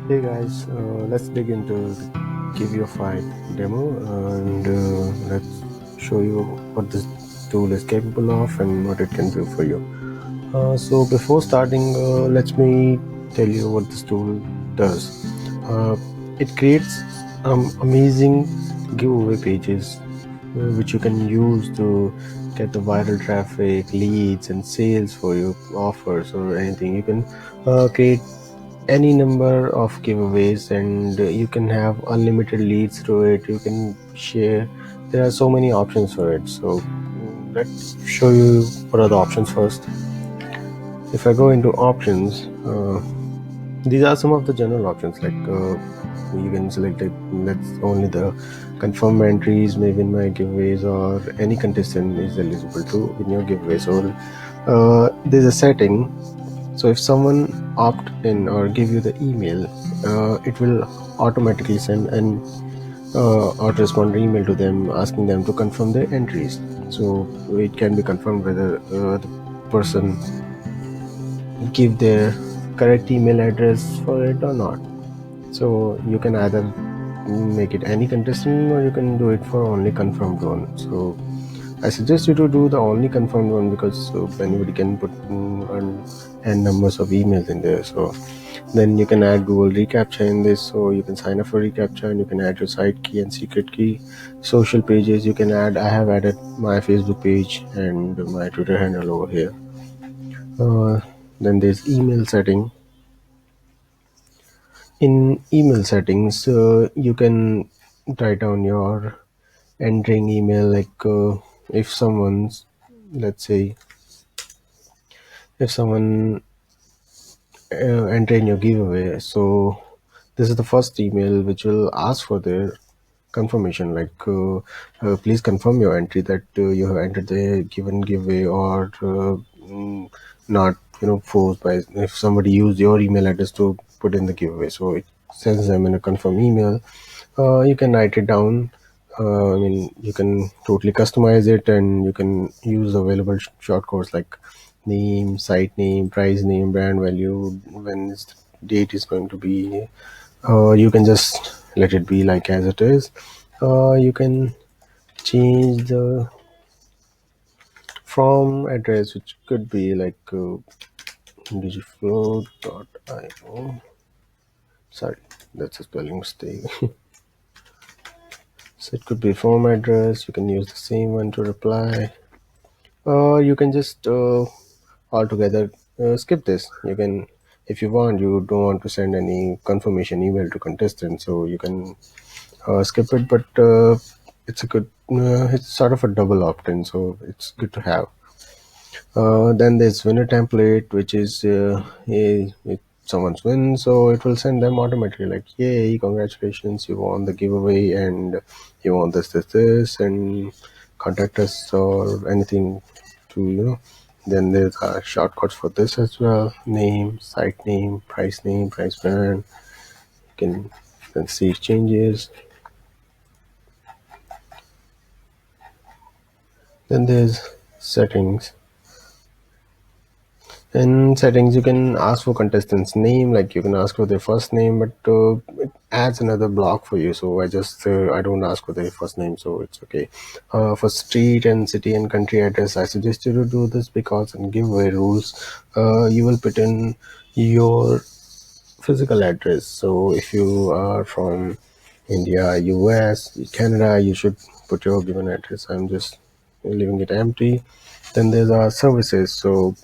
Hey guys, let's dig into the Giviofy demo and let's show you what this tool is capable of and what it can do for you. So before starting, let me tell you what this tool does. Uh, it creates amazing giveaway pages which you can use to get the viral traffic, leads, and sales for your offers or anything. You can create any number of giveaways and you can have unlimited leads through it. You can share. There are so many options for it. So let's show you what are the options first. If I go into options, these are some of the general options, like you can select it. Let's only the confirm entries may win my giveaways, or any contestant is eligible to win your giveaway. So there's a setting. So if someone opt in or give you the email, it will automatically send an autoresponder email to them asking them to confirm their entries. So it can be confirmed whether the person give their correct email address for it or not. So you can either make it any contestant or you can do it for only confirmed one. So I suggest you to do the only confirmed one, because anybody can put n numbers of emails in there. So then you can add Google reCAPTCHA in this. So you can sign up for reCAPTCHA and you can add your site key and secret key. Social pages you can add. I have added my Facebook page and my Twitter handle over here. Then there's email setting. In email settings, you can write down your entering email, like if someone's, let's say, if someone entering your giveaway, so this is the first email which will ask for their confirmation, like please confirm your entry that you have entered the given giveaway, or not, forced by if somebody used your email address to put in the giveaway. So it sends them in a confirm email. You can write it down. You can totally customize it, and you can use available shortcodes like name, site name, price name, brand value, when is the date is going to be. You can just let it be like as it is. You can change the from address, which could be like digiflow.io. Sorry, that's a spelling mistake. So it could be form address. You can use the same one to reply. You can just altogether skip this. You can, if you want, you don't want to send any confirmation email to contestants, so you can skip it. But it's a good, it's sort of a double opt-in, so it's good to have. Then there's winner template, which is if someone's win, so it will send them automatically like, yay, congratulations, you won the giveaway and you won this, and contact us or anything to, Then there's shortcuts for this as well: name, site name, price brand. You can then see changes. Then there's settings. In settings, you can ask for contestant's name, like you can ask for their first name, but it adds another block for you. So I don't ask for their first name, so it's okay. For street and city and country address, I suggest you to do this, because in giveaway rules, you will put in your physical address. So if you are from India, US, Canada, you should put your given address. I'm just leaving it empty. Then there's our services. So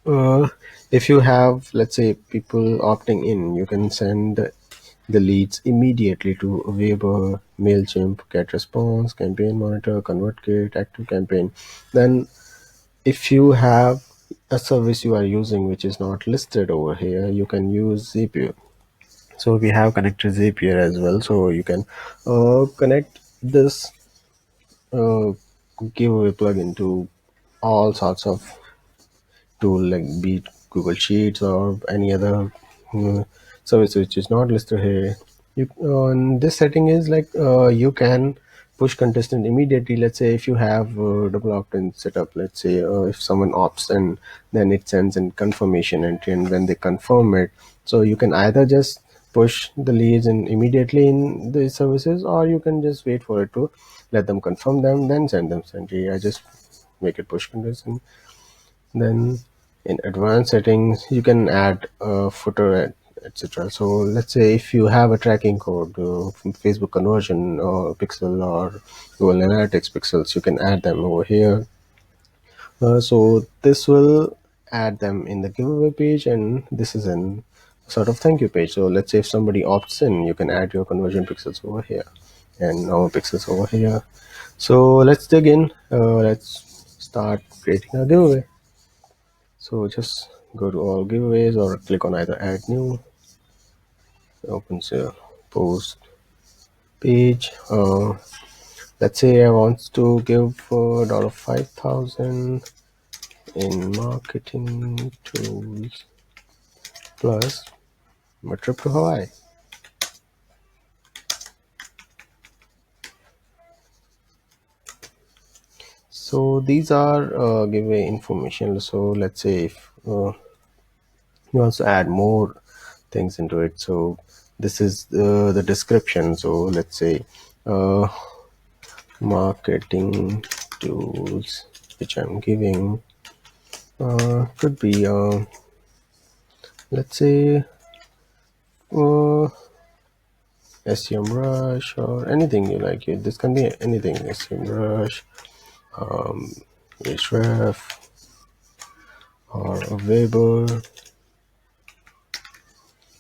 uh, if you have, let's say, people opting in, you can send the leads immediately to Weber, MailChimp, GetResponse, Campaign Monitor, ConvertKit, ActiveCampaign. Then if you have a service you are using which is not listed over here, you can use Zapier. So we have connected Zapier as well. So you can connect this uh, giveaway plugin to all sorts of tool, like be it Google Sheets or any other uh, service which is not listed here. You this setting is like you can push contestant immediately. Let's say if you have double opt-in setup, let's say if someone opts in, then it sends in confirmation entry, and when they confirm it, so you can either just push the leads in immediately in the services, or you can just wait for it to let them confirm them, then send them sentry. I just make it push condition. Then in advanced settings you can add a footer, etc. So let's say if you have a tracking code from Facebook conversion or pixel or Google Analytics pixels, you can add them over here. So this will add them in the giveaway page, and this is in sort of thank you page. So let's say if somebody opts in, you can add your conversion pixels over here and our pixels over here. So let's dig in. Let's start creating a giveaway. So just go to all giveaways or click on either add new. Opens a post page. Let's say I want to give $5,000 in marketing tools plus my trip to Hawaii. So these are giveaway information. So let's say if you also add more things into it. So this is the description. So let's say uh, marketing tools which I'm giving could be let's say SEM Rush or anything you like. This can be anything. SEM Rush, Href, or a Weber,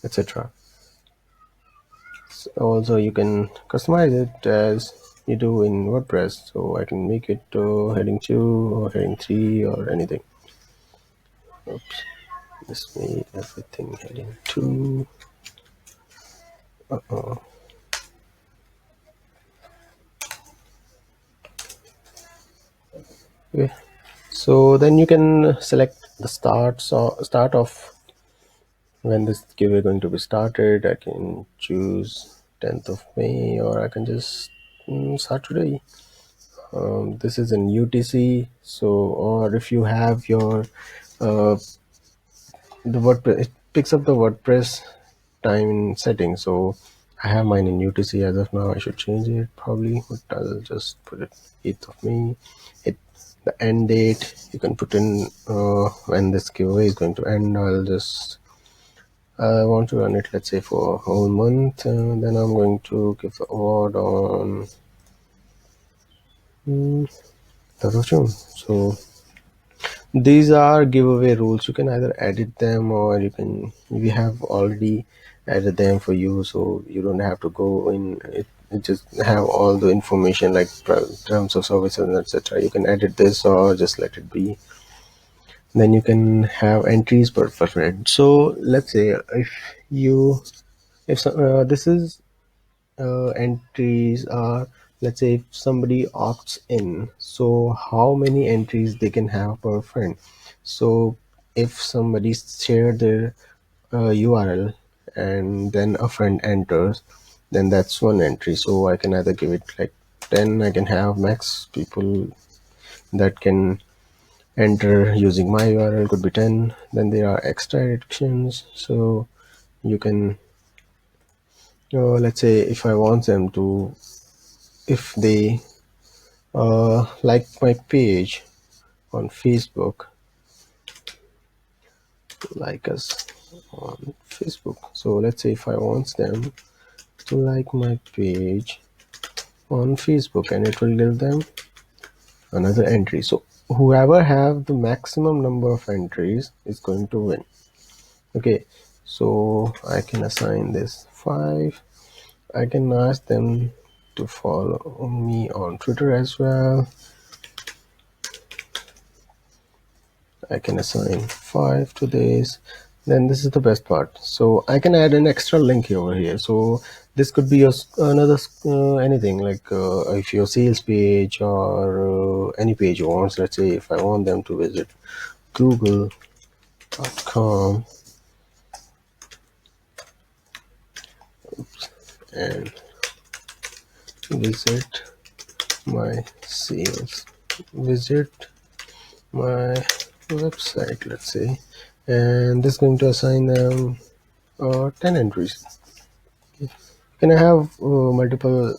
etc. Also, you can customize it as you do in WordPress. So I can make it heading 2 or heading 3 or anything. Oops, this made everything heading 2. Uh-oh. Okay. So then you can select the start of when this giveaway going to be started. I can choose 10th of May, or I can just start today. This is in UTC. So, or if you have your the WordPress, it picks up the WordPress time in settings. So I have mine in UTC as of now. I should change it probably, but I'll just put it 8th of May. The end date you can put in when this giveaway is going to end. I want to run it, let's say, for a whole month. Then I'm going to give the award on 3rd of June. So these are giveaway rules. You can either edit them, or we have already added them for you, so you don't have to go in it just have all the information like terms of services and etc. You can edit this or just let it be. Then you can have entries per friend. So let's say if you if this is entries are, let's say if somebody opts in, so how many entries they can have per friend. So if somebody shared their URL and then a friend enters, then that's one entry. So I can either give it like 10. I can have max people that can enter using my URL could be 10. Then there are extra editions. So you can let's say if I want them to, if they like my page on Facebook, like us on Facebook. So let's say if I want them to like my page on Facebook, and it will give them another entry. So whoever have the maximum number of entries is going to win. Okay, so I can assign this 5. I can ask them to follow me on Twitter as well. I can assign 5 to this. Then this is the best part. So I can add an extra link over here. So this could be another anything like if your sales page or any page you want. Let's say if I want them to visit google.com and visit my visit my website, let's say, and this is going to assign them 10 entries. Can I have multiple,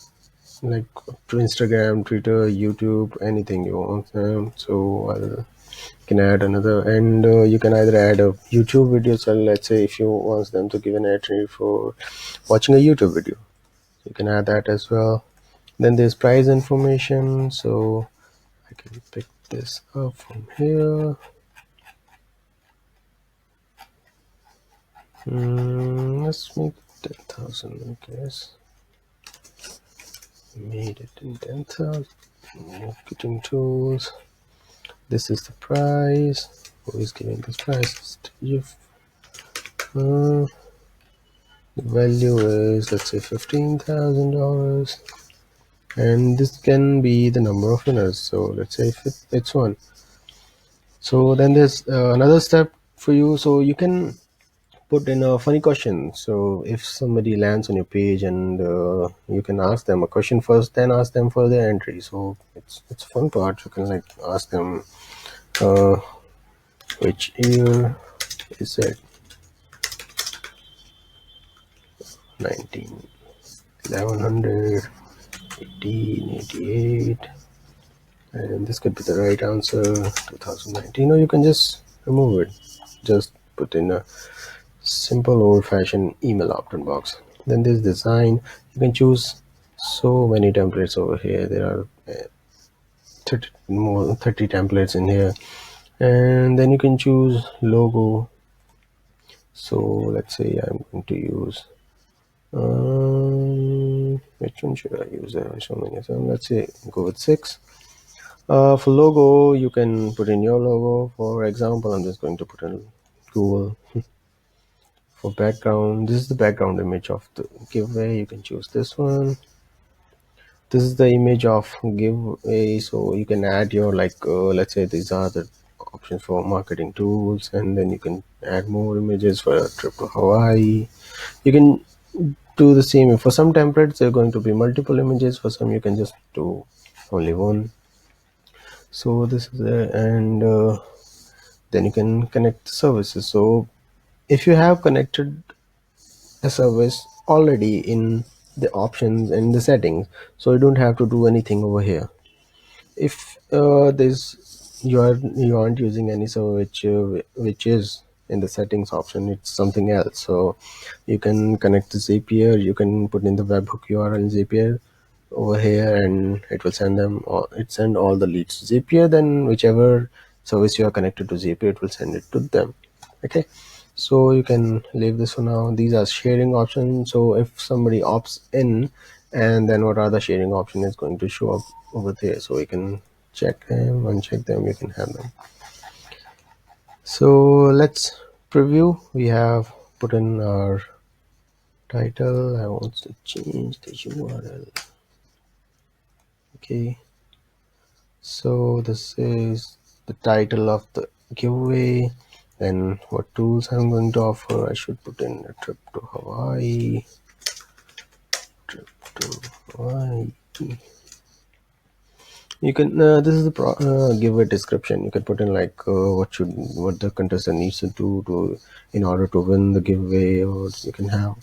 like, to Instagram, Twitter, YouTube, anything you want. So I'll can add another, and you can either add a YouTube video. So let's say if you want them to give an entry for watching a YouTube video, you can add that as well. Then there's price information, so I can pick this up from here. Let's make it 10,000, I guess. Made it in 10,000. Marketing tools. This is the price. Who is giving this price? If the value is, let's say, $15,000, and this can be the number of winners. So let's say if it's one. So then there's another step for you. So you can put in a funny question. So if somebody lands on your page, and you can ask them a question first, then ask them for their entry. So it's a fun part. You can, like, ask them, uh, which year is it? 19 1100, 1888, and this could be the right answer, 2019. Or you can just remove it. Just put in a simple old-fashioned email opt-in box. Then there's design. You can choose so many templates over here. There are 30 templates in here, and then you can choose logo. So let's say I'm going to use which one should I use? There are so many. So let's say go with 6. For logo, you can put in your logo. For example, I'm just going to put in Google. For background, this is the background image of the giveaway. You can choose this one. This is the image of giveaway, so you can add your, like, let's say these are the options for marketing tools, and then you can add more images for a trip to Hawaii. You can do the same. For some templates there are going to be multiple images, for some you can just do only one. So this is it, and then you can connect the services. So if you have connected a service already in the options and the settings, so you don't have to do anything over here. If there's you aren't using any server which is in the settings option, it's something else. So you can connect to Zapier. You can put in the webhook URL in Zapier over here, and it will send them all, it send all the leads to Zapier. Then whichever service you are connected to Zapier, it will send it to them. Okay, so you can leave this for now. These are sharing options. So if somebody opts in, and then what are the sharing option is going to show up over there, so you can check them, uncheck them, you can have them. So let's preview. We have put in our title. I want to change the URL. Okay, so this is the title of the giveaway. Then what tools I'm going to offer. I should put in a trip to Hawaii. Trip to Hawaii. You can this is the giveaway description. You can put in, like, what the contestant needs to do to in order to win the giveaway, or you can have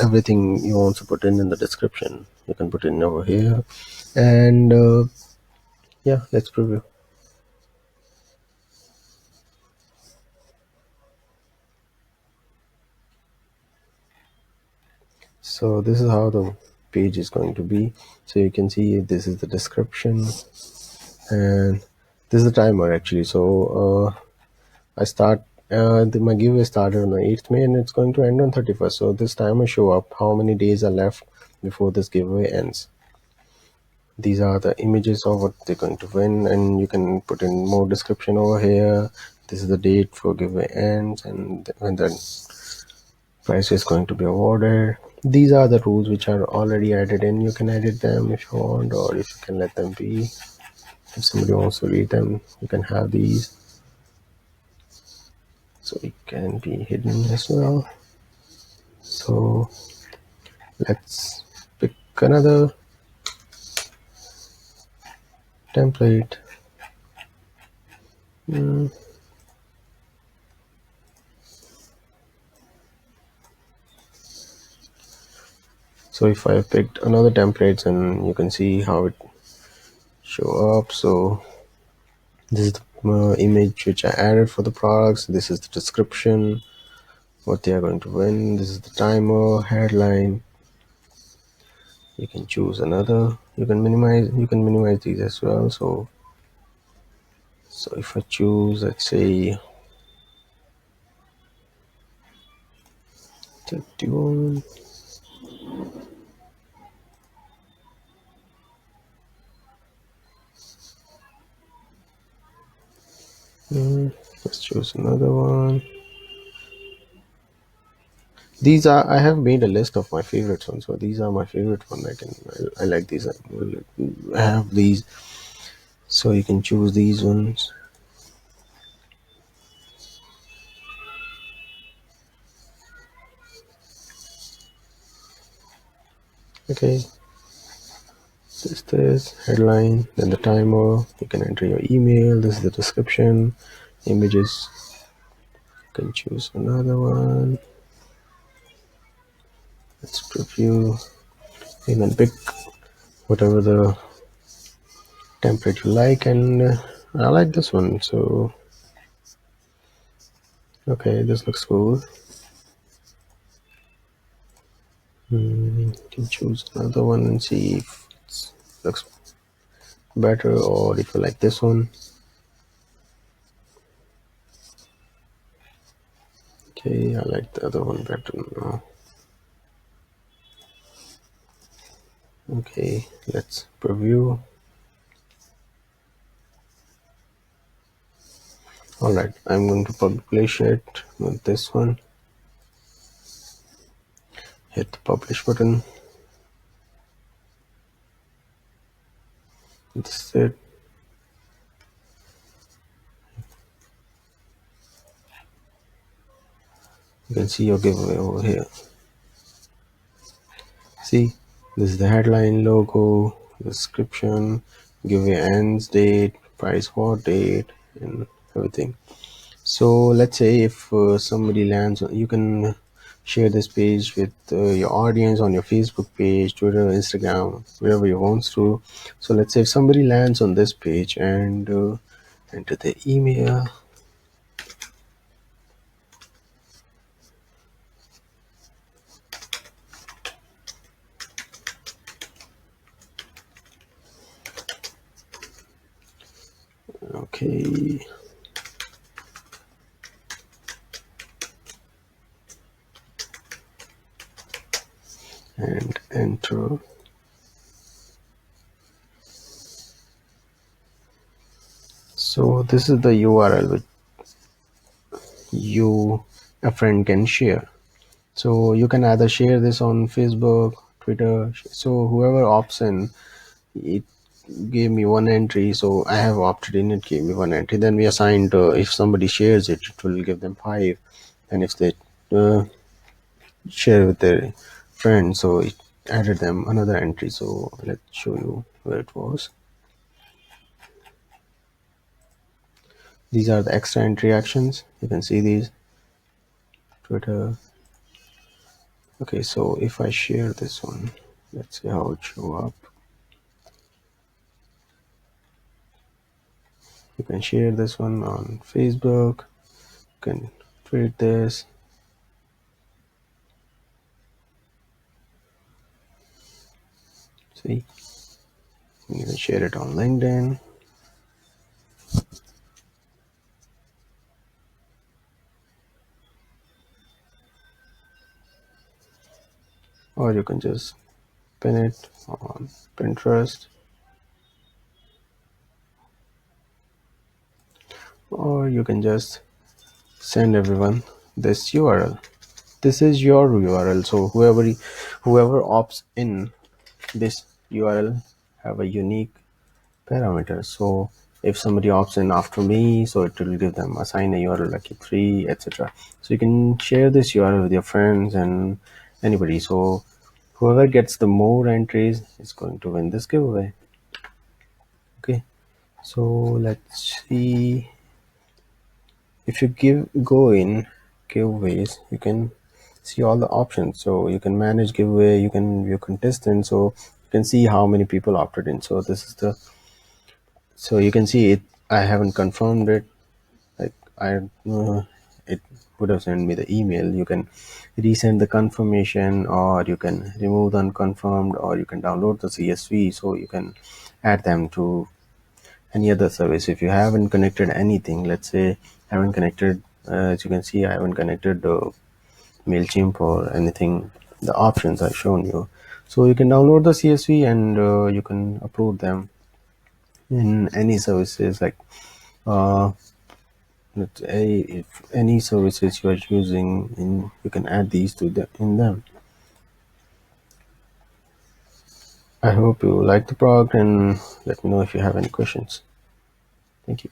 everything you want to put in the description. You can put in over here, and yeah, let's preview. So this is how the page is going to be. So you can see this is the description, and this is the timer actually. So I start my giveaway started on the 8th May, and it's going to end on 31st. So this timer show up how many days are left before this giveaway ends. These are the images of what they're going to win, and you can put in more description over here. This is the date for giveaway ends, and when the prize is going to be awarded. These are the rules which are already added in. You can edit them if you want, or if you can let them be. If somebody wants to read them, you can have these, so it can be hidden as well. So let's pick another template. So if I picked another templates, and you can see how it show up. So this is the image which I added for the products. This is the description, what they are going to win. This is the timer, headline. You can choose another. You can minimize these as well. So if I choose, let's say 31. Let's choose another one. These are, I have made a list of my favorites ones, so these are my favorite one. I like these. I have these, so you can choose these ones. Okay, this headline, then the timer. You can enter your email. This is the description, images. You can choose another one. Let's preview. You can pick whatever the template you like, and I like this one. So okay, this looks cool. You can choose another one and see if it looks better, or if you like this one. Okay, I like the other one better now. Okay, let's preview. Alright, I'm going to publish it with this one. Hit the publish button. This is it. You can see your giveaway over here. See, this is the headline, logo, description, giveaway ends date, price what date, and everything. So let's say if somebody lands, you can share this page with your audience on your Facebook page, Twitter, Instagram, wherever you want to. So let's say if somebody lands on this page and enter their email. Okay. And enter. So this is the URL which a friend can share. So you can either share this on Facebook, Twitter. So whoever opts in, it gave me one entry, so I have opted in. It gave me one entry. Then we assigned, if somebody shares it, it will give them 5, and if they uh, share with their friends, so it added them another entry. So let's show you where it was. These are the extra entry actions. You can see these. Twitter. Okay, so if I share this one, let's see how it show up. You can share this one on Facebook. You can tweet this. See, you can share it on LinkedIn. Or you can just pin it on Pinterest, or you can just send everyone this URL. This is your URL, so whoever opts in this URL have a unique parameter. So if somebody opts in after me, so it will give them assign a URL lucky 3, etc. So you can share this URL with your friends and anybody. So whoever gets the more entries is going to win this giveaway. Okay, so let's see. If you go in giveaways, you can see all the options. So you can manage giveaway, you can view contestants, so you can see how many people opted in. So this is the, so you can see it, I haven't confirmed it. Like I it would have sent me the email. You can resend the confirmation, or you can remove the unconfirmed, or you can download the CSV, so you can add them to any other service. If you haven't connected anything, let's say I haven't connected, as you can see, I haven't connected MailChimp or anything, the options I've shown you. So you can download the CSV, and you can upload them in any services, like uh, if any services you are using, in you can add these to the in them. I hope you like the product, and let me know if you have any questions. Thank you.